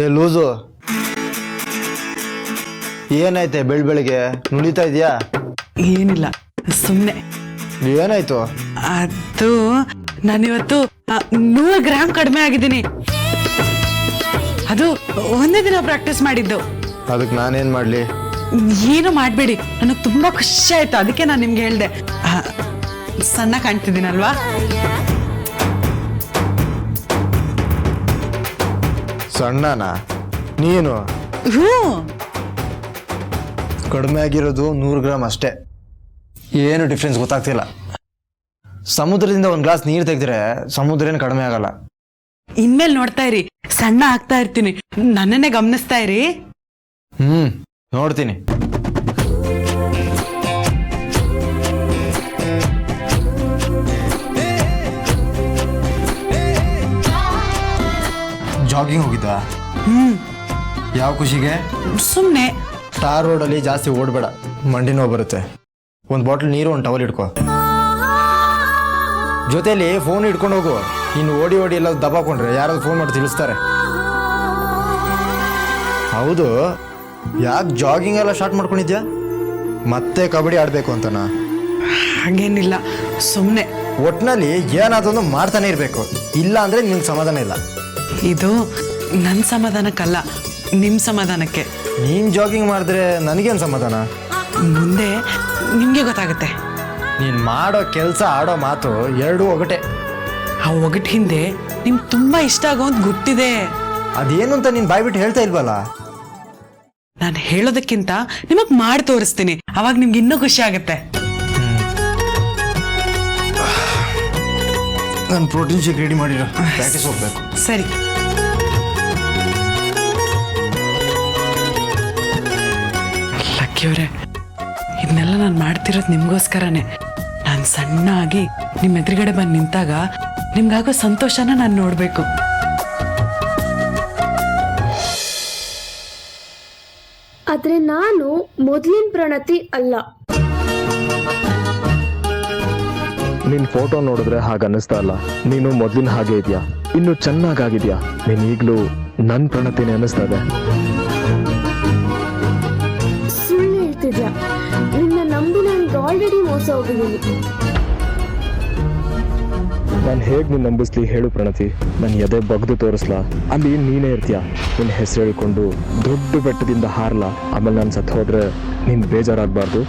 ಏ ಲೂಸು, ಏನಾಯ್ತೆ ಬೆಳಿಗ್ಗೆ ನುಡಿತಾ ಇದೆಯಾ? ಏನಿಲ್ಲ, ಸುಮ್ಮನೆ. ಏನಾಯ್ತು? ಅದು ನಾನಿವತ್ತು 100 ಗ್ರಾಮ್ ಕಡಿಮೆ ಆಗಿದ್ದೀನಿ. ಅದು ಒಂದೇ ದಿನ ಪ್ರಾಕ್ಟೀಸ್ ಮಾಡಿದ್ದು. ಅದಕ್ಕೆ ನಾನೇನ್ ಮಾಡ್ಲಿ? ಏನು ಮಾಡಬೇಡಿ, ನನಗೆ ತುಂಬಾ ಖುಷಿ ಆಯ್ತು, ಅದಕ್ಕೆ ನಾನು ನಿಮ್ಗೆ ಹೇಳ್ದೆ. ಸಣ್ಣ ಕಾಣ್ತಿದ್ದೀನಲ್ವಾ? ಸಣ್ಣನಾ ನೀನು? ಕಡಿಮೆ ಆಗಿರೋದು 100 ಗ್ರಾಮ್ ಅಷ್ಟೇ, ಏನು ಡಿಫ್ರೆನ್ಸ್ ಗೊತ್ತಾಗ್ತಿಲ್ಲ. ಸಮುದ್ರದಿಂದ ಒಂದು ಗ್ಲಾಸ್ ನೀರು ತೆಗೆದ್ರೆ ಸಮುದ್ರ ಏನು ಕಡಿಮೆ ಆಗಲ್ಲ. ಇನ್ಮೇಲೆ ನೋಡ್ತಾ ಇರಿ, ಸಣ್ಣ ಆಗ್ತಾ ಇರ್ತೀನಿ, ನನ್ನನ್ನೇ ಗಮನಿಸ್ತಾ ಇರಿ. ನೋಡ್ತೀನಿ. ಜಾಗಿಂಗ್ ಹೋಗಿದ್ದ? ಯಾವ ಖುಷಿಗೆ? ಸುಮ್ಮನೆ. ಟಾರ್ ರೋಡಲ್ಲಿ ಜಾಸ್ತಿ ಓಡಬೇಡ, ಮಂಡಿ ನೋವು ಬರುತ್ತೆ. ಒಂದು ಬಾಟಲ್ ನೀರು, ಒಂದು ಟವಲ್ ಇಟ್ಕೋ. ಜೊತೆಲಿ ಫೋನ್ ಇಟ್ಕೊಂಡು ಹೋಗು. ನೀನು ಓಡಿ ಓಡಿ ಎಲ್ಲ ದಬಾಕೊಂಡ್ರೆ ಯಾರಾದ್ರು ಫೋನ್ ಮಾಡಿ ತಿಳಿಸ್ತಾರೆ. ಹೌದು, ಯಾಕೆ ಜಾಗಿಂಗ್ ಎಲ್ಲ ಸ್ಟಾರ್ಟ್ ಮಾಡ್ಕೊಂಡಿದ್ಯಾ? ಮತ್ತೆ ಕಬಡ್ಡಿ ಆಡಬೇಕು ಅಂತನಾ? ಹಾಗೇನಿಲ್ಲ, ಸುಮ್ಮನೆ. ಒಟ್ಟಿನಲ್ಲಿ ಏನಾದೊಂದು ಮಾಡ್ತಾನೆ ಇರಬೇಕು, ಇಲ್ಲ ಅಂದರೆ ನಿಮ್ಗೆ ಸಮಾಧಾನ ಇಲ್ಲ. ಇದು ನನ್ನ ಸಮಾಧಾನಕ್ಕಲ್ಲ, ನಿಮ್ಮ ಸಮಾಧಾನಕ್ಕೆ. ನೀನು ಜಾಗಿಂಗ್ ಮಾಡಿದ್ರೆ ನನಗೇನು ಸಮಾಧಾನ? ಮುಂದೆ ನಿಮಗೆ ಗೊತ್ತಾಗುತ್ತೆ. ನೀನು ಮಾಡೋ ಕೆಲಸ, ಆಡೋ ಮಾತು ಎರಡೂ ಒಗಟೆ. ಆ ಒಗಟ್ ಹಿಂದೆ ನಿಮ್ಗೆ ತುಂಬ ಇಷ್ಟ ಆಗೋದು ಗೊತ್ತಿದೆ. ಅದೇನು ಅಂತ ನೀನು ಬಾಯ್ಬಿಟ್ಟು ಹೇಳ್ತಾ ಇಲ್ವಲ್ಲ? ನಾನು ಹೇಳೋದಕ್ಕಿಂತ ನಿಮಗೆ ಮಾಡಿ ತೋರಿಸ್ತೀನಿ, ಅವಾಗ ನಿಮ್ಗೆ ಇನ್ನೂ ಖುಷಿ ಆಗುತ್ತೆ. ನಾನು ಪ್ರೋಟೀನ್ ಶೇಕ್ ರೆಡಿ ಮಾಡಿರೋ, ಪ್ರಾಕ್ಟೀಸ್ ಹೋಗ್ಬೇಕು. ಸರಿ. ಲಕ್ಕಿಯವರೇ, ಇದನ್ನೆಲ್ಲ ನಾನು ಮಾಡ್ತಿರೋದು ನಿಮಗೋಸ್ಕರನೇ. ನಾನು ಸಣ್ಣ ಆಗಿ ನಿಮ್ಮ ಎದುರುಗಡೆ ಬಂದು ನಿಂತಾಗ ನಿಮ್ಗಾಗೋ ಸಂತೋಷನ ನಾನು ನೋಡಬೇಕು. ಆದ್ರೆ ನಾನು ಮೊದಲಿನ ಪ್ರಣತಿ ಅಲ್ಲ. ನಿನ್ ಫೋಟೋ ನೋಡಿದ್ರೆ ಹಾಗ ಅನ್ನಿಸ್ತಾ ಇಲ್ಲ. ನೀನು ಮೊದ್ಲಿನ ಹಾಗೆ ಇದೆಯಾ, ಇನ್ನು ಚೆನ್ನಾಗಿದ್ಯಾ. ನೀನ್ ಈಗ್ಲೂ ನನ್ ಪ್ರಣತಿನೇ ಅನ್ನಿಸ್ತಾ ಇದೆ. ಮೋಸ ಹೋಗಿದ್ದೀನಿ. ನಾನು ಹೇಗೆ ನೀನು ನಂಬಿಸ್ಲಿ ಹೇಳು ಪ್ರಣತಿ. ನನ್ನ ಎದೆ ಬಗ್ದು ತೋರಿಸ್ಲಾ? ಅಲ್ಲಿ ನೀನೇ ಇರ್ತೀಯ. ನಿನ್ನ ಹೆಸರು ಹೇಳ್ಕೊಂಡು ದೊಡ್ಡ ಬೆಟ್ಟದಿಂದ ಹಾರ್ಲಾ? ಆಮೇಲೆ ನಾನು ಸತ್ತು ಹೋದ್ರೆ ನೀನು ಬೇಜಾರಾಗಬಾರ್ದು.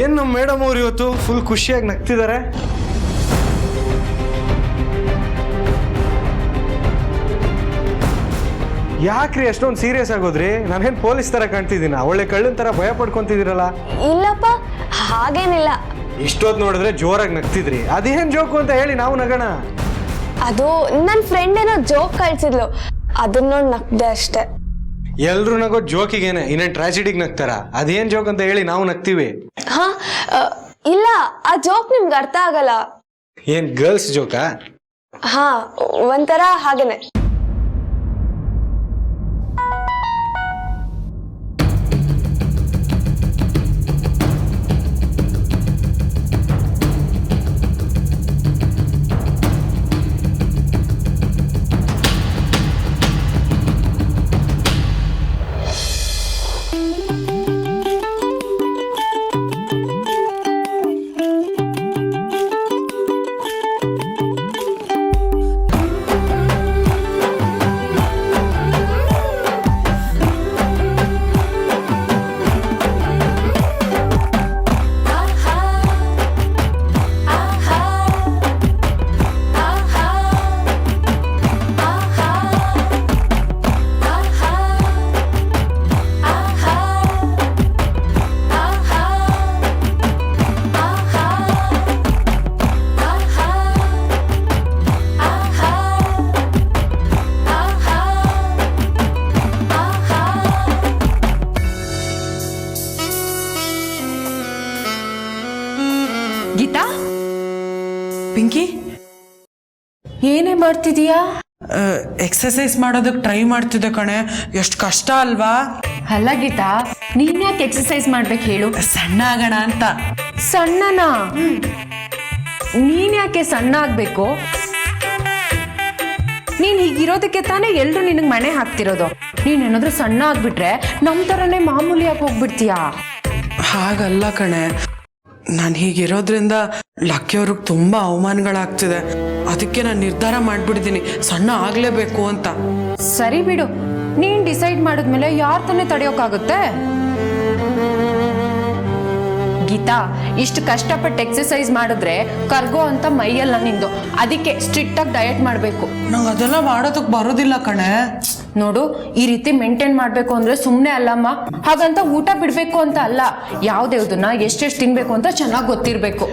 ಏನು ನಮ್ಮ ಮೇಡಮ್ ಅವ್ರು ಇವತ್ತು ಫುಲ್ ಖುಷಿಯಾಗಿ ನಗ್ತಿದ್ದಾರೆ. ಯಾಕ್ರಿ ಅಷ್ಟೊಂದು ಸೀರಿಯಸ್ ಆಗೋದ್ರಿ? ನಾನೇನು ಪೊಲೀಸ್ ಥರ ಕಾಣ್ತಿದ್ದೀನ? ಒಳ್ಳೆ ಕಳ್ಳನ ಥರ ಭಯ ಪಡ್ಕೊಂತಿದ್ದೀರಲ್ಲ. ಇಲ್ಲಪ್ಪ, ಹಾಗೇನಿಲ್ಲ. ಇಷ್ಟೊತ್ತು ನೋಡಿದ್ರೆ ಜೋರಾಗಿ ನಗ್ತಿದ್ರಿ. ಅದೇನು ಜೋಕು ಅಂತ ಹೇಳಿ ನಾವು ನಗೋಣ. ಅದು ನನ್ನ ಫ್ರೆಂಡ್ ಏನೋ ಜೋಕ್ ಕಳ್ಸಿದ್ಲು, ಅದನ್ನ ನೋಡಿ ನಗ್ದೆ ಅಷ್ಟೇ. ಎಲ್ರು ನಗೋ ಜೋಕಿಗೇನೆ, ಇನ್ನೇನು ಟ್ರಾಜಿಡಿಗೆ ನಗ್ತಾರ? ಅದೇನು ಜೋಕ್ ಅಂತ ಹೇಳಿ ನಾವು ನಗ್ತೀವಿ. ಹಾ, ಇಲ್ಲ, ಆ ಜೋಕ್ ನಿಮ್ಗೆ ಅರ್ಥ ಆಗಲ್ಲ. ಏನ್ ಗರ್ಲ್ಸ್ ಜೋಕಾ? ಹಾ, ಒಂಥರ ಹಾಗೇನೆ. ಗೀತಾ, ಪಿಂಕಿ, ಏನೇ ಮಾಡ್ತಿದೀಯಾ? ಎಕ್ಸರ್ಸೈಸ್ ಮಾಡೋದಕ್ಕೆ ಟ್ರೈ ಮಾಡ್ತಿದ್ದೆ ಕಣೆ. ಎಷ್ಟು ಕಷ್ಟ ಅಲ್ವಾ? ಅಲ್ಲ ಗೀತಾ, ನೀನ್ ಯಾಕೆ ಎಕ್ಸರ್ಸೈಸ್ ಮಾಡ್ಬೇಕು ಹೇಳು? ಸಣ್ಣ ಆಗೋಣ ಅಂತ. ಸಣ್ಣನಾ? ನೀನ್ ಯಾಕೆ ಸಣ್ಣ ಆಗ್ಬೇಕು? ನೀನ್ ಹೀಗಿರೋದಕ್ಕೆ ತಾನೇ ಎಲ್ರು ನಿನಗೆ ಮಣೆ ಹಾಕ್ತಿರೋದು. ನೀನ್ ಏನಾದ್ರೂ ಸಣ್ಣ ಆಗ್ಬಿಟ್ರೆ ನಮ್ ತರನೇ ಮಾಮೂಲಿಯಾಗಿ ಹೋಗ್ಬಿಡ್ತೀಯಾ? ಹಾಗಲ್ಲ ಕಣೆ, ನಾನು ಹೀಗಿರೋದ್ರಿಂದ ಲಕ್ಕಿಯವ್ರಿಗೆ ತುಂಬ ಅವಮಾನಗಳಾಗ್ತಿದೆ. ಅದಕ್ಕೆ ನಾನು ನಿರ್ಧಾರ ಮಾಡಿಬಿಡ್ತೀನಿ, ಸಣ್ಣ ಆಗಲೇಬೇಕು ಅಂತ. ಸರಿ ಬಿಡು, ನೀನ್ ಡಿಸೈಡ್ ಮಾಡಿದ್ಮೇಲೆ ಯಾರ್ ತಾನೇ ತಡೆಯೋಕ್ಕಾಗುತ್ತೆ? ಗೀತಾ, ಇಷ್ಟು ಕಷ್ಟಪಟ್ಟು ಎಕ್ಸರ್ಸೈಸ್ ಮಾಡಿದ್ರೆ ಕರ್ಗೋ ಅಂತ ಮೈಯಲ್ಲ ನಿಂದು. ಅದಕ್ಕೆ ಸ್ಟ್ರಿಕ್ಟ್ ಆಗಿ ಡಯಟ್ ಮಾಡಬೇಕು. ನಂಗೆ ಅದೆಲ್ಲ ಮಾಡೋದಕ್ಕೆ ಬರೋದಿಲ್ಲ ಕಣೆ. ನೋಡು, ಈ ರೀತಿ ಮೇಂಟೈನ್ ಮಾಡ್ಬೇಕು ಅಂದ್ರೆ ಸುಮ್ಮನೆ ಅಲ್ಲಮ್ಮ. ಹಾಗಂತ ಊಟ ಬಿಡ್ಬೇಕು ಅಂತ ಅಲ್ಲ, ಯಾವ್ದೇವ್ದನ್ನ ಎಷ್ಟೆಷ್ಟು ತಿನ್ಬೇಕು ಅಂತ ಚೆನ್ನಾಗಿ ಗೊತ್ತಿರ್ಬೇಕು.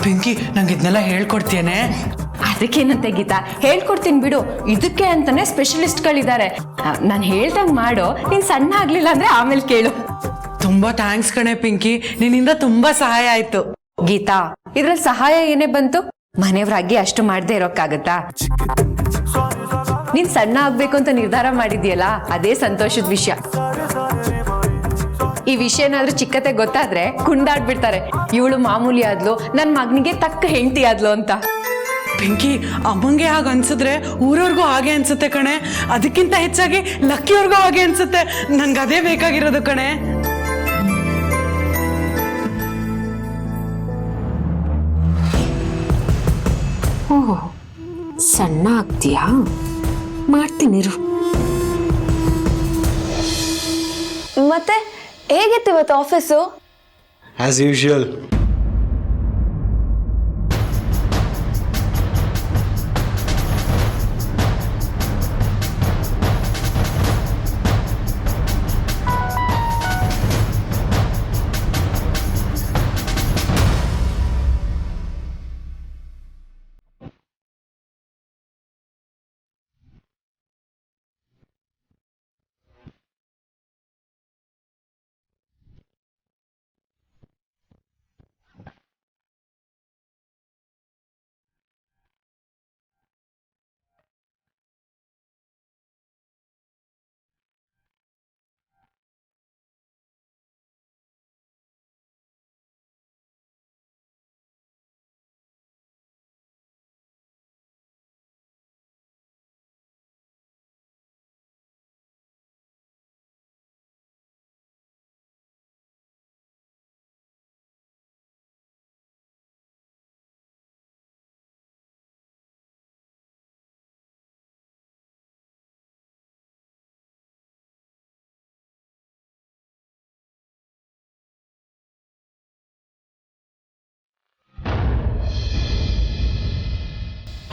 ಪಿಂಕಿ, ನಂಗೆ ಇದನ್ನೆಲ್ಲ ಹೇಳ್ಕೊಡ್ತೇನೆ. ಅದಕ್ಕೇನಂತೆ ಗೀತಾ, ಹೇಳ್ಕೊಡ್ತೀನಿ ಬಿಡು. ಇದಕ್ಕೆ ಅಂತಾನೆ ಸ್ಪೆಷಲಿಸ್ಟ್ಗಳಿದ್ದಾರೆ. ನಾನು ಹೇಳ್ದಂಗೆ ಮಾಡು. ನೀನ್ ಸಣ್ಣ ಆಗ್ಲಿಲ್ಲ ಅಂದ್ರೆ ಆಮೇಲೆ ಕೇಳು. ತುಂಬಾ ಥ್ಯಾಂಕ್ಸ್ ಕಣೆ ಪಿಂಕಿ, ನಿನ್ನಿಂದ ತುಂಬಾ ಸಹಾಯ ಆಯ್ತು. ಗೀತಾ, ಇದ್ರಲ್ಲಿ ಸಹಾಯ ಏನೇ ಬಂತು? ಮನೆಯವ್ರಾಗಿ ಅಷ್ಟು ಮಾಡದೆ ಇರೋಕ್ಕಾಗತ್ತಾ? ನೀನ್ ಸಣ್ಣ ಆಗ್ಬೇಕು ಅಂತ ನಿರ್ಧಾರ ಮಾಡಿದ್ಯಲ್ಲ, ಅದೇ ಸಂತೋಷದ ವಿಷಯ. ಈ ವಿಷಯ ಏನಾದ್ರೂ ಚಿಕ್ಕತೆ ಗೊತ್ತಾದ್ರೆ ಕುಂಡಾಡ್ಬಿಡ್ತಾರೆ. ಇವಳು ಮಾಮೂಲಿ ಆದ್ಲು, ನನ್ ಮಗನಿಗೆ ತಕ್ಕ ಹೆಂಡತಿ ಆದ್ಲು ಅಂತ. ಪಿಂಕಿ, ಅಮ್ಮಂಗೆ ಹಾಗೆ ಅನ್ಸಿದ್ರೆ ಊರವ್ರಿಗೂ ಹಾಗೆ ಅನ್ಸುತ್ತೆ ಕಣೆ. ಅದಕ್ಕಿಂತ ಹೆಚ್ಚಾಗಿ ಲಕ್ಕಿಯವ್ರಿಗೂ ಹಾಗೆ ಅನ್ಸುತ್ತೆ. ನಂಗೆ ಅದೇ ಬೇಕಾಗಿರೋದು ಕಣೆ. ಓಹ್, ಸಣ್ಣ ಆಗ್ತೀಯಾ? ಮಾಡ್ತೀನಿರು. ಮತ್ತೆ ಹೇಗಿತ್ತು ಇವತ್ತು ಆಫೀಸು? As usual.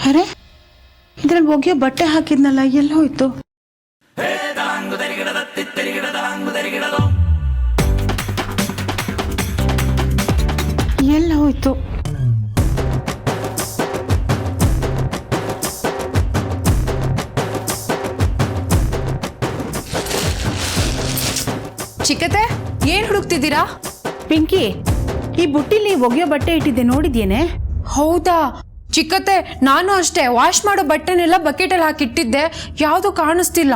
ಅರೆ ಇದ್ರಲ್ಲಿ ಒಗೆಯೋ ಬಟ್ಟೆ ಹಾಕಿದ್ನಲ್ಲ ಎಲ್ಲ ಹೋಯ್ತು? ಎಲ್ಲ ಹೋಯ್ತು? ಚಿಕ್ಕತೆ ಏನ್ ಹುಡುಕ್ತಿದ್ದೀರಾ? ಪಿಂಕಿ, ಈ ಬುಟ್ಟಿಲಿ ಒಗೆಯೋ ಬಟ್ಟೆ ಇಟ್ಟಿದ್ದೆ ನೋಡಿದ್ಯೇನೆ? ಹೌದಾ ಚಿಕ್ಕತೆ, ನಾನು ಅಷ್ಟೇ ವಾಶ್ ಮಾಡೋ ಬಟ್ಟೆನೆಲ್ಲ ಬಕೆಟಲ್ಲಿ ಹಾಕಿಟ್ಟಿದ್ದೆ, ಯಾವುದು ಕಾಣಿಸ್ತಿಲ್ಲ.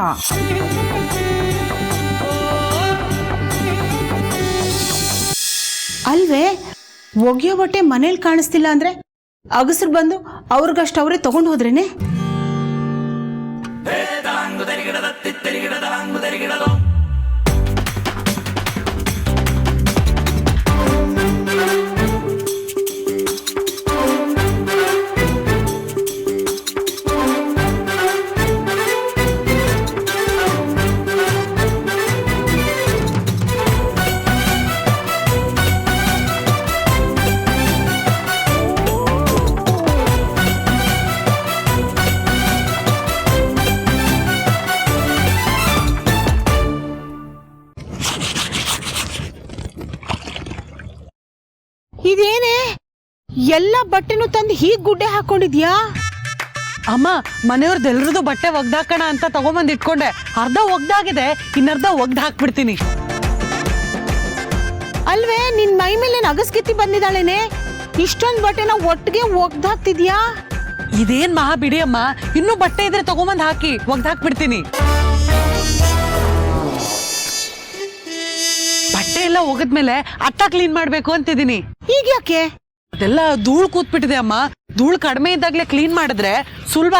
ಅಲ್ವೇ, ಒಗೆಯೋ ಬಟ್ಟೆ ಮನೇಲಿ ಕಾಣಿಸ್ತಿಲ್ಲ ಅಂದ್ರೆ ಅಗಸರು ಬಂದು ಅವ್ರಿಗಷ್ಟು ಅವರೇ ತಗೊಂಡು ಹೋದ್ರೇನೆ? ಇದೇನೇ ಎಲ್ಲ ಬಟ್ಟೆನೂ ತಂದು ಹೀಗ್ ಗುಡ್ಡೆ ಹಾಕೊಂಡಿದ್ಯಾ? ಅಮ್ಮ, ಮನೆಯವ್ರದ್ದೆಲ್ರದ್ದು ಬಟ್ಟೆ ಒಗ್ದಾಕಣ ಅಂತ ತಗೊಂಬಂದ್ ಇಟ್ಕೊಂಡೆ. ಅರ್ಧ ಒಗ್ದಾಗಿದೆ, ಇನ್ನರ್ಧ ಒಗ್ದು ಹಾಕ್ಬಿಡ್ತೀನಿ. ಅಲ್ವೇ, ನಿನ್ ಮೈ ಮೇಲೆ ನಗಸ್ಕಿತ್ತಿ ಬಂದಿದ್ದಾಳೇನೆ, ಇಷ್ಟೊಂದ್ ಬಟ್ಟೆನ ಒಟ್ಟಿಗೆ ಒಗ್ದಾಕ್ತಿದ್ಯಾ? ಇದೇನ್ ಮಹಾ ಬಿಡಿ ಅಮ್ಮ, ಇನ್ನೂ ಬಟ್ಟೆ ಇದ್ರೆ ತಗೊಂಬಂದ್ ಹಾಕಿ ಒಗ್ದು ಹಾಕ್ಬಿಡ್ತೀನಿ. ಬಟ್ಟೆ ಎಲ್ಲ ಒಗದ್ಮೇಲೆ ಅಟ್ಟ ಕ್ಲೀನ್ ಮಾಡ್ಬೇಕು ಅಂತಿದ್ದೀನಿ. ಈಗ ಯಾಕೆ? ಅದೆಲ್ಲ ಧೂಳ್ ಕೂತ್ಬಿಟ್ಟಿದೆ ಅಮ್ಮ. ಧೂಳ್ ಕಡಿಮೆ ಇದ್ದಾಗ್ಲೇ ಕ್ಲೀನ್ ಮಾಡಿದ್ರೆ ಸುಲಭ.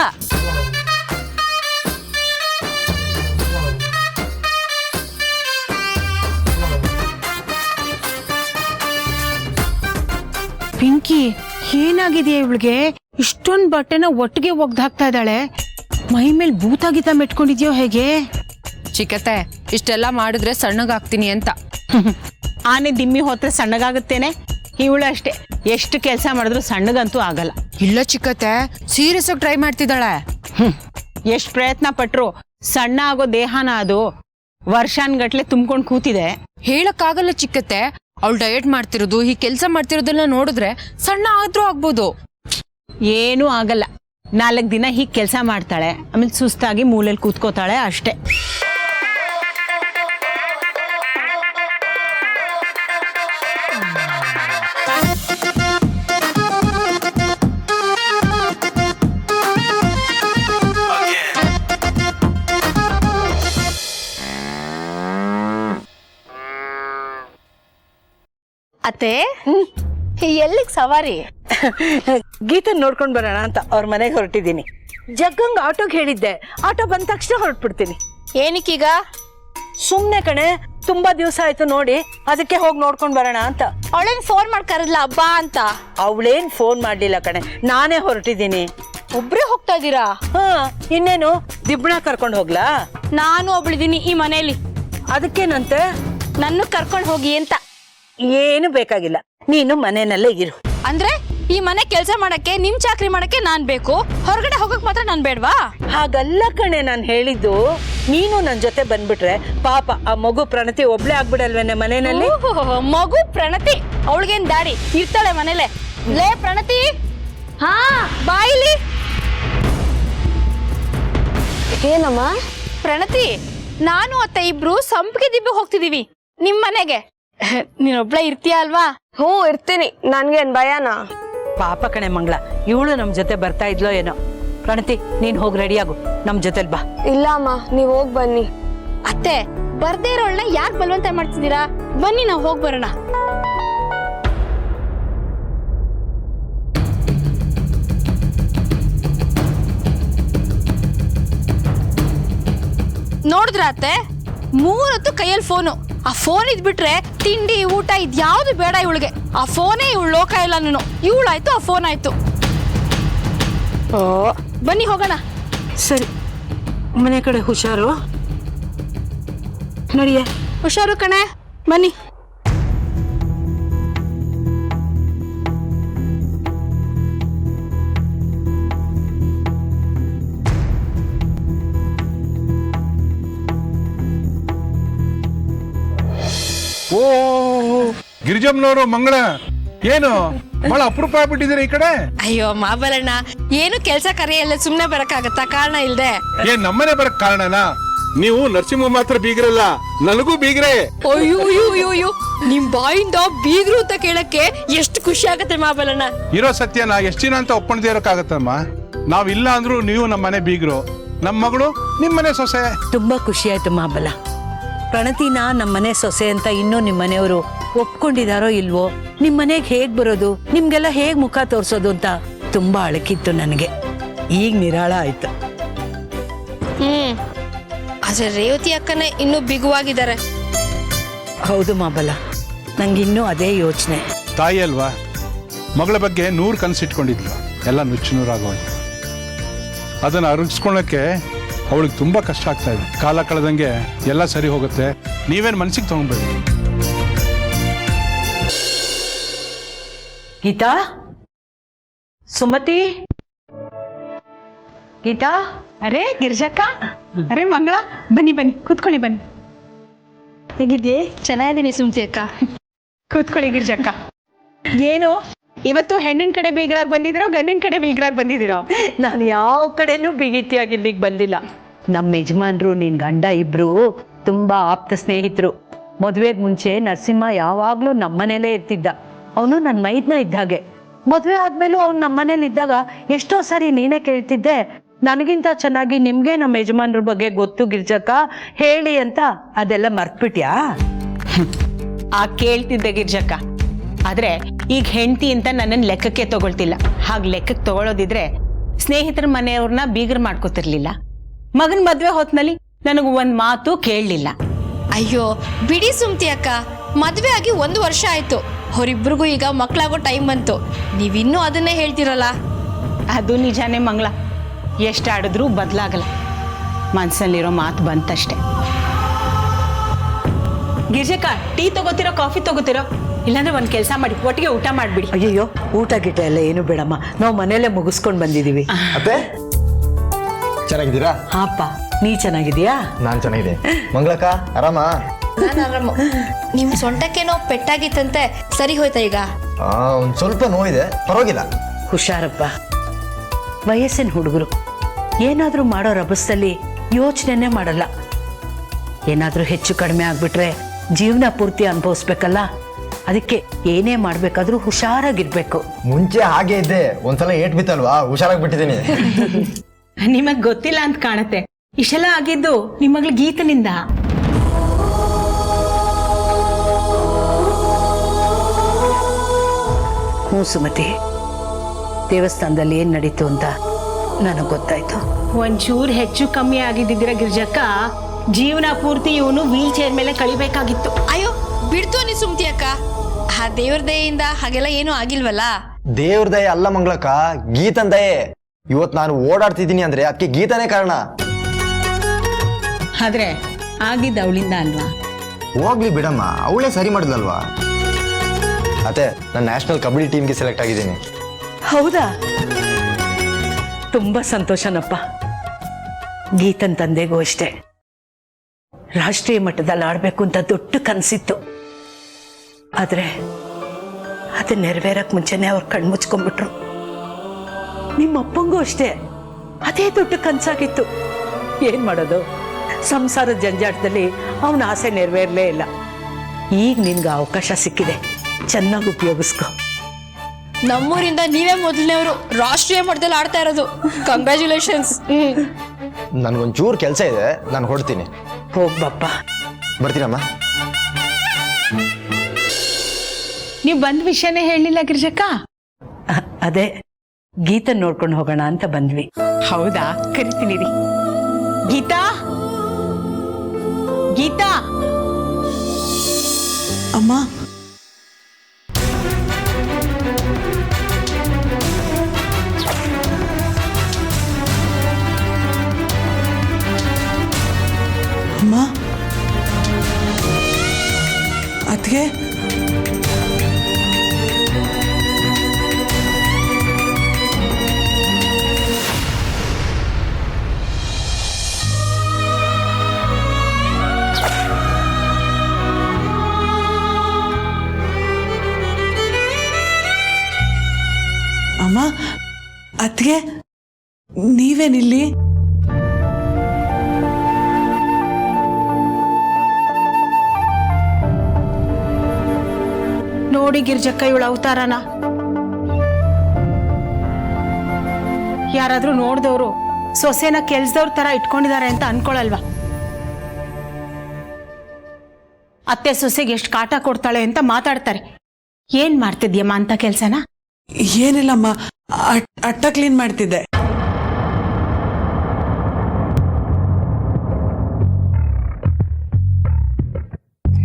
ಪಿಂಕಿ, ಏನಾಗಿದೆಯಾ ಇವಳಿಗೆ? ಇಷ್ಟೊಂದ್ ಬಟ್ಟೆನ ಒಟ್ಟಿಗೆ ಒಗ್ದಾಕ್ತಾ ಇದ್ದಾಳೆ. ಮೈ ಮೇಲೆ ಭೂತ ಗೀತ ಮೆಟ್ಕೊಂಡಿದ್ಯೋ ಹೇಗೆ? ಚಿಕ್ಕತೆ, ಇಷ್ಟೆಲ್ಲ ಮಾಡಿದ್ರೆ ಸಣ್ಣಗಾಗ್ತೀನಿ ಅಂತ. ಆನೆ ದಿಮ್ಮಿ ಹೋದ್ರೆ ಸಣ್ಣಗಾಗುತ್ತೇನೆ, ಇವಳು ಅಷ್ಟೇ, ಎಷ್ಟು ಕೆಲಸ ಮಾಡಿದ್ರು ಸಣ್ಣಗಂತೂ ಆಗಲ್ಲ. ಇಲ್ಲ ಚಿಕ್ಕತೆ, ಸೀರಿಯಸ್ ಆಗಿ ಟ್ರೈ ಮಾಡ್ತಿದ್ದಾಳೆ. ಎಷ್ಟು ಪ್ರಯತ್ನ ಪಟ್ರು ಸಣ್ಣ ಆಗೋ ದೇಹನ ಅದು ವರ್ಷಾನ್ಗಟ್ಲೆ ತುಂಬ್ಕೊಂಡು ಕೂತಿದೆ. ಹೇಳಕ್ಕಾಗಲ್ಲ ಚಿಕ್ಕತೆ, ಅವಳು ಡಯಟ್ ಮಾಡ್ತಿರೋದು, ಈ ಕೆಲಸ ಮಾಡ್ತಿರೋದನ್ನ ನೋಡಿದ್ರೆ ಸಣ್ಣ ಆದ್ರೂ ಆಗ್ಬೋದು. ಏನೂ ಆಗಲ್ಲ, 4 ದಿನ ಹೀಗೆ ಕೆಲಸ ಮಾಡ್ತಾಳೆ, ಆಮೇಲೆ ಸುಸ್ತಾಗಿ ಮೂಲೆಯಲ್ಲಿ ಕೂತ್ಕೋತಾಳೆ ಅಷ್ಟೇ. ಅತ್ತೆ, ಎಲ್ಲಿಗೆ ಸವಾರಿ? ಗೀತನ್ ನೋಡ್ಕೊಂಡ್ ಬರೋಣ ಅಂತ ಅವ್ರ ಮನೆಗೆ ಹೊರಟಿದ್ದೀನಿ. ಜಗ್ಗಂಗ್ ಆಟೋಗೆ ಹೇಳಿದ್ದೆ, ಆಟೋ ಬಂದ ತಕ್ಷಣ ಹೊರಟ್ಬಿಡ್ತೀನಿ. ಏನಕ್ಕೀಗ? ಸುಮ್ನೆ ಕಣೆ, ತುಂಬಾ ದಿವಸ ಆಯ್ತು ನೋಡಿ, ಅದಕ್ಕೆ ಹೋಗಿ ನೋಡ್ಕೊಂಡ್ ಬರೋಣ ಅಂತ. ಅವಳೇನ್ ಫೋನ್ ಮಾಡಿ ಕರೆದ್ಲ ಹಬ್ಬ ಅಂತ? ಅವಳೇನ್ ಫೋನ್ ಮಾಡ್ಲಿಲ್ಲ ಕಣೆ, ನಾನೇ ಹೊರಟಿದ್ದೀನಿ. ಒಬ್ರೇ ಹೋಗ್ತಾ ಇದ್ದೀರಾ? ಹಾ, ಇನ್ನೇನು ದಿಬ್ಬಣ ಕರ್ಕೊಂಡು ಹೋಗ್ಲಾ? ನಾನು ಒಬ್ಳಿದೀನಿ ಈ ಮನೇಲಿ, ಅದಕ್ಕೇನಂತೆ? ನನ್ನ ಕರ್ಕೊಂಡು ಹೋಗಿ ಅಂತ. ಏನು ಬೇಕಾಗಿಲ್ಲ, ನೀನು ಮನೆಯಲ್ಲೇ ಇರು. ಅಂದ್ರೆ ಈ ಮನೆ ಕೆಲಸ ಮಾಡಕ್ಕೆ, ನಿಮ್ ಚಾಕ್ರಿ ಮಾಡಕ್ಕೆ ನಾನ್ ಬೇಕು, ಹೊರಗಡೆ ಹೋಗಕ್ ಮಾತ್ರ ನಾನ್ ಬೇಡ್ವಾ? ಹಾಗಲ್ಲ ಕಣೆ ನಾನ್ ಹೇಳಿದ್ದು, ನೀನು ನನ್ ಜೊತೆ ಬಂದ್ಬಿಟ್ರೆ ಪಾಪ ಆ ಮಗು ಪ್ರಣತಿ ಒಬ್ಳೆ ಆಗ್ಬಿಡಲ್ವೇನೆ ಮನೆಯಲ್ಲಿ. ಮಗು ಪ್ರಣತಿ, ಅವಳಿಗೇನ್ ದಾಡಿ ಇರ್ತಾಳೆ ಮನೇಲೆ. ಲೇ ಪ್ರಣತಿ, ಹಾ, ಬಾಯಿಲಿ. ಏನಮ್ಮ? ಪ್ರಣತಿ, ನಾನು ಅತ್ತೆ ಇಬ್ರು ಸಂಪಿಗೆ ದಿಬ್ಬಿ ಹೋಗ್ತಿದೀವಿ ನಿಮ್ ಮನೆಗೆ. ನೀನೊಬ್ಳೆ ಇರ್ತೀಯ ಅಲ್ವಾ? ಹ್ಞೂ ಇರ್ತೀನಿ, ನನ್ಗೇನ್ ಭಯನಾ? ಪಾಪ ಕಣೆ ಮಂಗಳ, ಇವಳು ನಮ್ ಜೊತೆ ಬರ್ತಾ ಇದ್ಲೋ ಏನೋ. ಪ್ರಣತಿ, ನೀನ್ ಹೋಗಿ ರೆಡಿಯಾಗು, ನಮ್ ಜೊತೆಲ್ ಬಾ. ಇಲ್ಲ ಅಮ್ಮ, ನೀವ್ ಹೋಗ್ ಬನ್ನಿ. ಅತ್ತೆ, ಬರ್ದೇ ಇರೋಳ್ನ ಯಾಕೆ ಬಲವಂತ ಮಾಡ್ತಿದ್ದೀರಾ? ಬನ್ನಿ ನಾವು ಹೋಗ್ ಬರೋಣ. ನೋಡಿದ್ರ ಅತ್ತೆ, 3 ಹೊತ್ತು ಕೈಯಲ್ಲಿ ಫೋನು. ಆ ಫೋನ್ ಇದ್ಬಿಟ್ರೆ ತಿಂಡಿ ಊಟ ಇದ್ಯಾವ್ದು ಬೇಡ ಇವಳಿಗೆ. ಆ ಫೋನೇ ಇವಳು ಲೋಕ ಇಲ್ಲ. ನಾನು ಇವಳಾಯ್ತು, ಆ ಫೋನ್ ಆಯ್ತು. ಓ, ಬನ್ನಿ ಹೋಗೋಣ. ಸರಿ, ಮನೆ ಕಡೆ ಹುಷಾರು. ನಡಿಯೇ. ಹುಷಾರು ಕಣೆ, ಬನ್ನಿ. ಓ ಗಿರಿಜಮ್ಮನವರು ಮಂಗಳ, ಏನು ಬಹಳ ಅಪರೂಪ ಆಗ್ಬಿಟ್ಟಿದ್ದೀರಾ ಈ ಕಡೆ. ಅಯ್ಯೋ ಮಾಬಲಣ್ಣ, ಏನು ಕೆಲ್ಸ ಕರೆಯಲ್ಲ, ಸುಮ್ನೆ ಬರಕ್ಕಾಗತ್ತಾ ಕಾರಣ ಇಲ್ದೆ? ಏನ್ ನಮ್ಮನೆ ಬರಕ್ ಕಾರಣನಾ? ನೀವು ನರಸಿಂಹ ಮಾತ್ರ ಬೀಗ್ರಲ್ಲ, ನನಗೂ ಬೀಗ್ರೆ. ಅಯ್ಯೋ ನಿಮ್ ಬಾಯಿಂದ ಬೀಗ್ರು ಅಂತ ಕೇಳಕ್ಕೆ ಎಷ್ಟು ಖುಷಿ ಆಗತ್ತೆ ಮಾಬಲಣ್ಣ. ಇರೋ ಸತ್ಯನ ಎಷ್ಟ್ ದಿನ ಅಂತ ಒಪ್ಪಣದೇ ಇರೋಕ್ಕಾಗತ್ತಮ್ಮ. ನಾವಿಲ್ಲ ಅಂದ್ರೂ ನೀವು ನಮ್ಮನೆ ಬೀಗ್ರು, ನಮ್ಮ ಮಗಳು ನಿಮ್ಮನೆ ಸೊಸೆ. ತುಂಬಾ ಖುಷಿ ಆಯ್ತು ಮಾಬಲ. ಪ್ರಣತಿನ ನಮ್ಮನೆ ಸೊಸೆ ಅಂತ ಇನ್ನೂ ನಿಮ್ಮನೆಯವರು ಒಪ್ಕೊಂಡಿದಾರೋ ಇಲ್ವೋ, ನಿಮ್ಮನೆಗೆ ಹೇಗ್ ಬರೋದು, ನಿಮ್ಗೆಲ್ಲ ಹೇಗ್ ಮುಖ ತೋರ್ಸೋದು ಅಂತ ತುಂಬಾ ಅಳಕಿತ್ತು ನನಗೆ. ಈಗ ನಿರಾಳ ಆಯ್ತು. ಆದ್ರೆ ರೇವತಿ ಅಕ್ಕನೇ ಇನ್ನೂ ಬಿಗುವಾಗಿದ್ದಾರೆ. ಹೌದು ಮಾಬಲ, ನಂಗಿನ್ನೂ ಅದೇ ಯೋಚನೆ. ತಾಯಿ ಅಲ್ವಾ, ಮಗಳ ಬಗ್ಗೆ 100 ಕನಸಿಟ್ಕೊಂಡಿದ್ಲು, ಎಲ್ಲ ನುಚ್ಚುನೂರಾಗೋಯ್ತು. ಅದನ್ನ ಅರಗಿಸ್ಕೊಳಕ್ಕೆ ಅವಳಿಗೆ ತುಂಬಾ ಕಷ್ಟ ಆಗ್ತಾ ಇದೆ. ಕಾಲ ಕಳೆದಂಗೆ ಎಲ್ಲ ಸರಿ ಹೋಗುತ್ತೆ, ನೀವೇನು ಮನ್ಸಿಗೆ ತಗೊಂಡ್ಬೇಡಿ. ಗೀತಾ, ಸುಮತಿ, ಗೀತಾ. ಅರೆ ಗಿರ್ಜಕ್ಕ, ಅರೆ ಮಂಗಳ, ಬನ್ನಿ ಬನ್ನಿ ಕೂತ್ಕೊಳ್ಳಿ, ಬನ್ನಿ. ಹೇಗಿದ್ಯೆ? ಚೆನ್ನಾಗಿದ್ದೀನಿ ಸುಮ್ತಿ ಅಕ್ಕ. ಕೂತ್ಕೊಳ್ಳಿ ಗಿರ್ಜಕ್ಕ. ಏನು ಇವತ್ತು ಹೆಣ್ಣಿನ ಕಡೆ ಬೀಗರಾಗಿ ಬಂದಿದ್ದೀರೋ ಗಂಡಿನ ಕಡೆ ಬೀಗರಾಗಿ ಬಂದಿದ್ದೀರೋ? ನಾನು ಯಾವ ಕಡೆನೂ ಬಿಗಿತಿಯಾಗಿ ಇಲ್ಲಿಗೆ ಬಂದಿಲ್ಲ. ನಮ್ಮ ಯಜಮಾನ್ರು ನಿನ್ ಗಂಡ ಇಬ್ರು ತುಂಬಾ ಆಪ್ತ ಸ್ನೇಹಿತರು. ಮದುವೆಗೆ ಮುಂಚೆ ನರಸಿಂಹ ಯಾವಾಗ್ಲೂ ನಮ್ಮನೇಲೇ ಇರ್ತಿದ್ದ. ಅವನು ನನ್ನ ಮೈದ್ನ ಇದ್ದಾಗೆ. ಮದುವೆ ಆದ್ಮೇಲೂ ಅವ್ನು ನಮ್ಮನೇಲಿ ಇದ್ದಾಗ ಎಷ್ಟೋ ಸಾರಿ ನೀನೇ ಕೇಳ್ತಿದ್ದೆ, ನನಗಿಂತ ಚೆನ್ನಾಗಿ ನಿಮ್ಗೆ ನಮ್ಮ ಯಜಮಾನ್ರ ಬಗ್ಗೆ ಗೊತ್ತು ಗಿರ್ಜಕ್ಕ, ಹೇಳಿ ಅಂತ. ಅದೆಲ್ಲ ಮರ್ತ್ಬಿಟ್ಯಾ? ಆ ಕೇಳ್ತಿದ್ದೆ ಗಿರ್ಜಕ್ಕ, ಆದ್ರೆ ಈಗ ಹೆಂಡತಿ ಅಂತ ನನ್ನನ್ನು ಲೆಕ್ಕಕ್ಕೆ ತಗೊಳ್ತಿಲ್ಲ. ಹಾಗೆ ಲೆಕ್ಕಕ್ಕೆ ತಗೊಳ್ಳೋದಿದ್ರೆ ಸ್ನೇಹಿತರ ಮನೆಯವ್ರನ್ನ ಬೀಗರ್ ಮಾಡ್ಕೋತಿರ್ಲಿಲ್ಲ. ಮಗನ್ ಮದ್ವೆ ಹೊತ್ನಲ್ಲಿ ನನಗೆ ಒಂದ್ ಮಾತು ಕೇಳಲಿಲ್ಲ. ಅಯ್ಯೋ ಬಿಡಿ ಸುಮ್ತಿ ಅಕ್ಕ, ಮದ್ವೆ ಆಗಿ 1 ವರ್ಷ ಆಯ್ತು. ಅವರಿಬ್ರಿಗೂ ಈಗ ಮಕ್ಕಳಾಗೋ ಟೈಮ್ ಬಂತು, ನೀವಿನ್ನೂ ಅದನ್ನೇ ಹೇಳ್ತಿರಲ್ಲ. ಅದು ನಿಜಾನೇ ಮಂಗಳ, ಎಷ್ಟಾಡಿದ್ರೂ ಬದಲಾಗಲ್ಲ. ಮನ್ಸಲ್ಲಿರೋ ಮಾತು ಬಂತಷ್ಟೆ. ಗಿರ್ಜಕ್ಕ, ಟೀ ತಗೋತಿರೋ ಕಾಫಿ ತಗೋತಿರೋ? ಇಲ್ಲಾಂದ್ರೆ ಒಂದ್ ಕೆಲಸ ಮಾಡಿ, ಒಟ್ಟಿಗೆ ಊಟ ಮಾಡ್ಬಿಡಿ. ಅಯ್ಯಯ್ಯೋ, ಊಟ ಗಿಟ ಎಲ್ಲ ಏನು ಬೇಡಮ್ಮ, ನಾವು ಮನೆಯಲ್ಲೇ ಮುಗಿಸ್ಕೊಂಡು ಬಂದಿದೀವಿ. ಅತ್ತೆ ಚೆನ್ನಾಗಿದ್ದೀರಾ? ಹಾಪ್ಪ, ನೀ ಚೆನ್ನಾಗಿದೀಯಾ? ನಾನ್ ಚೆನ್ನಾಗಿದೆ. ಮಂಗಳಕ್ಕ ಆರಾಮ? ನಾನು ಆರಾಮ. ನಿಮ್ ಸೊಂಟಕ್ಕೇನೋ ಪೆಟ್ಟಾಗಿತ್ತಂತೆ, ಸರಿ ಹೋಯ್ತಾ ಈಗ? ಒಂದ್ ಸ್ವಲ್ಪ ನೋವಿದೆ, ಪರವಾಗಿಲ್ಲ. ಹುಷಾರಪ್ಪ. ವಯಸ್ಸಿನ ಹುಡುಗರು ಏನಾದ್ರೂ ಮಾಡೋ ರಭಸದಲ್ಲಿ ಯೋಚನೆನೇ ಮಾಡಲ್ಲ. ಏನಾದ್ರೂ ಹೆಚ್ಚು ಕಡಿಮೆ ಆಗ್ಬಿಟ್ರೆ ಜೀವನ ಪೂರ್ತಿ ಅನುಭವಿಸ್ಬೇಕಲ್ಲ. ಅದಕ್ಕೆ ಏನೇ ಮಾಡ್ಬೇಕಾದ್ರೂ ಹುಷಾರಾಗಿರ್ಬೇಕು. ಮುಂಚೆ ಹಾಗೆ ಇದ್ದೆ, ಒಂದ್ಸಲ ಏಟ್ ಬಿತ್ತಲ್ವಾ, ಹುಷಾರಾಗ್ಬಿಟ್ಟಿದ್ದೀನಿ. ನಿಮಗ್ ಗೊತ್ತಿಲ್ಲ ಅಂತ ಕಾಣತ್ತೆ, ಇಷ್ಟೆಲ್ಲ ಆಗಿದ್ದು ನಿಮ್ಮ ಮಗಳು ಗೀತನಿಂದ. ಹ್ಞೂ ಸುಮತಿ, ದೇವಸ್ಥಾನದಲ್ಲಿ ಏನ್ ನಡೀತು ಅಂತ ನನಗೆ ಗೊತ್ತಾಯ್ತು. ಒಂಚೂರು ಹೆಚ್ಚು ಕಮ್ಮಿ ಆಗಿದ್ದಿದ್ದೀರ ಗಿರ್ಜಕ್ಕ, ಜೀವನ ಪೂರ್ತಿ ಇವನು ವೀಲ್ ಚೇರ್ ಮೇಲೆ ಕಳಿಬೇಕಾಗಿತ್ತು. ಅಯ್ಯೋ ಬಿಡ್ತು ನೀ ಸುಮ್ತಿ ಅಕ್ಕ, ಆ ದೇವ್ರ ದಯೆಯಿಂದ ಹಾಗೆಲ್ಲ ಏನೂ ಆಗಿಲ್ವಲ್ಲ. ದೇವ್ರ ದಯೆ ಅಲ್ಲ ಮಂಗಳಕ್ಕ, ಗೀತನ್ ದಯೆ. ಇವತ್ತು ನಾನು ಓಡಾಡ್ತಿದ್ದೀನಿ ಅಂದ್ರೆ ಅದಕ್ಕೆ ಗೀತನೇ ಕಾರಣ. ಆದ್ರೆ ಆಗಿದ್ದ ಅವಳಿಂದ ಅಲ್ವಾ? ಹೋಗ್ಲಿ ಬಿಡಮ್ಮ, ಅವಳೇ ಸರಿ ಮಾಡಿದ್ಲಲ್ವಾ. ಅತ್ತೆ, ನಾನು ನ್ಯಾಷನಲ್ ಕಬಡ್ಡಿ ಟೀಮ್ಗೆ ಸೆಲೆಕ್ಟ್ ಆಗಿದ್ದೀನಿ. ಹೌದಾ? ತುಂಬಾ ಸಂತೋಷನಪ್ಪ. ಗೀತನ್ ತಂದೆಗೂ ಅಷ್ಟೇ ರಾಷ್ಟ್ರೀಯ ಮಟ್ಟದಲ್ಲಿ ಆಡ್ಬೇಕು ಅಂತ ದೊಡ್ಡ ಕನಸಿತ್ತು. ಆದ್ರೆ ಅದು ನೆರವೇರಕ್ ಮುಂಚೆನೆ ಅವ್ರು ಕಣ್ಮುಚ್ಕೊಂಡ್ಬಿಟ್ರು. ನಿಮ್ಮ ಅಪ್ಪಂಗೂ ಅಷ್ಟೇ ಅದೇ ದೊಡ್ಡ ಕನಸಾಗಿತ್ತು. ಏನ್ ಮಾಡೋದು, ಸಂಸಾರದ ಜಂಜಾಟದಲ್ಲಿ ಅವನ ಆಸೆ ನೆರವೇರಲೇ ಇಲ್ಲ. ಈಗ ನಿನ್ಗೆ ಅವಕಾಶ ಸಿಕ್ಕಿದೆ, ಚೆನ್ನಾಗಿ ಉಪಯೋಗಿಸ್ಕೊ. ನಮ್ಮೂರಿಂದ ನೀವೇ ಮೊದಲನೇವರು ರಾಷ್ಟ್ರೀಯ ಮಟ್ಟದಲ್ಲಿ ಆಡ್ತಾ ಇರೋದು. ಕಂಗ್ರ್ಯಾಚುಲೇಷನ್ಸ್. ನನ್ಗೊಂಚೂರು ಕೆಲಸ ಇದೆ, ನಾನು ಹೊಡ್ತೀನಿ. ಹೋಗ್ಬಪ್ಪ. ಬರ್ತೀನಮ್ಮ. ನೀವು ಬಂದ ವಿಷಯನೇ ಹೇಳಿಲ್ಲ ಗಿರ್ಜಕ್ಕ? ಅದೇ ಗೀತನ್ ನೋಡ್ಕೊಂಡು ಹೋಗೋಣ ಅಂತ ಬಂದ್ವಿ. ಹೌದಾ? ಕರಿತೀನಿ ರೀ. ಗೀತಾ, ಗೀತಾ. ಅಮ್ಮ, ಅಮ್ಮ, ಅದ್ಗೆ ನೀವೇನಿಲ್ಲಿ? ನೋಡಿ ಗಿರ್ಜಕ್ಕ ಇವಳ ಅವತಾರನ. ಯಾರಾದ್ರೂ ನೋಡ್ದವ್ರು ಸೊಸೆನ ಕೆಲ್ಸದವ್ರ ತರ ಇಟ್ಕೊಂಡಿದ್ದಾರೆ ಅಂತ ಅನ್ಕೊಳಲ್ವಾ? ಅತ್ತೆ ಸೊಸೆಗೆ ಎಷ್ಟು ಕಾಟ ಕೊಡ್ತಾಳೆ ಅಂತ ಮಾತಾಡ್ತಾರೆ. ಏನ್ ಮಾಡ್ತಿದ್ಯಮ್ಮ ಅಂತ ಕೆಲ್ಸನ? ಏನಿಲ್ಲಮ್ಮ, ಅಟ್ಟ ಕ್ಲೀನ್ ಮಾಡ್ತಿದ್ದೆ.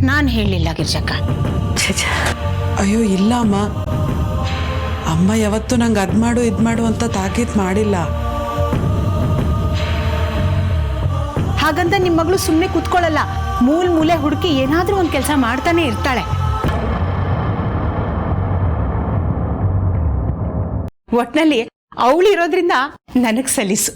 ನಾನ್ ಹೇಳಿಲ್ಲ ಗಿರ್ಜಕ್ಕ. ಅಯ್ಯೋ ಇಲ್ಲ ಅಮ್ಮ, ಅಮ್ಮ ಯಾವತ್ತೂ ನಂಗೆ ಅದ್ ಮಾಡು ಇದ್ ಮಾಡು ಅಂತ ತಾಕೀತ್ ಮಾಡಿಲ್ಲ. ಹಾಗಂತ ನಿಮ್ ಮಗಳು ಸುಮ್ಮನೆ ಕೂತ್ಕೊಳ್ಳಲ್ಲ. ಮೂಲೆ ಹುಡುಕಿ ಏನಾದ್ರೂ ಒಂದ್ ಕೆಲಸ ಮಾಡ್ತಾನೆ ಇರ್ತಾಳೆ. ಒಟ್ನಲ್ಲಿ ಅವಳಿರೋದ್ರಿಂದ ನನಗ್ ಸಲೀಸು.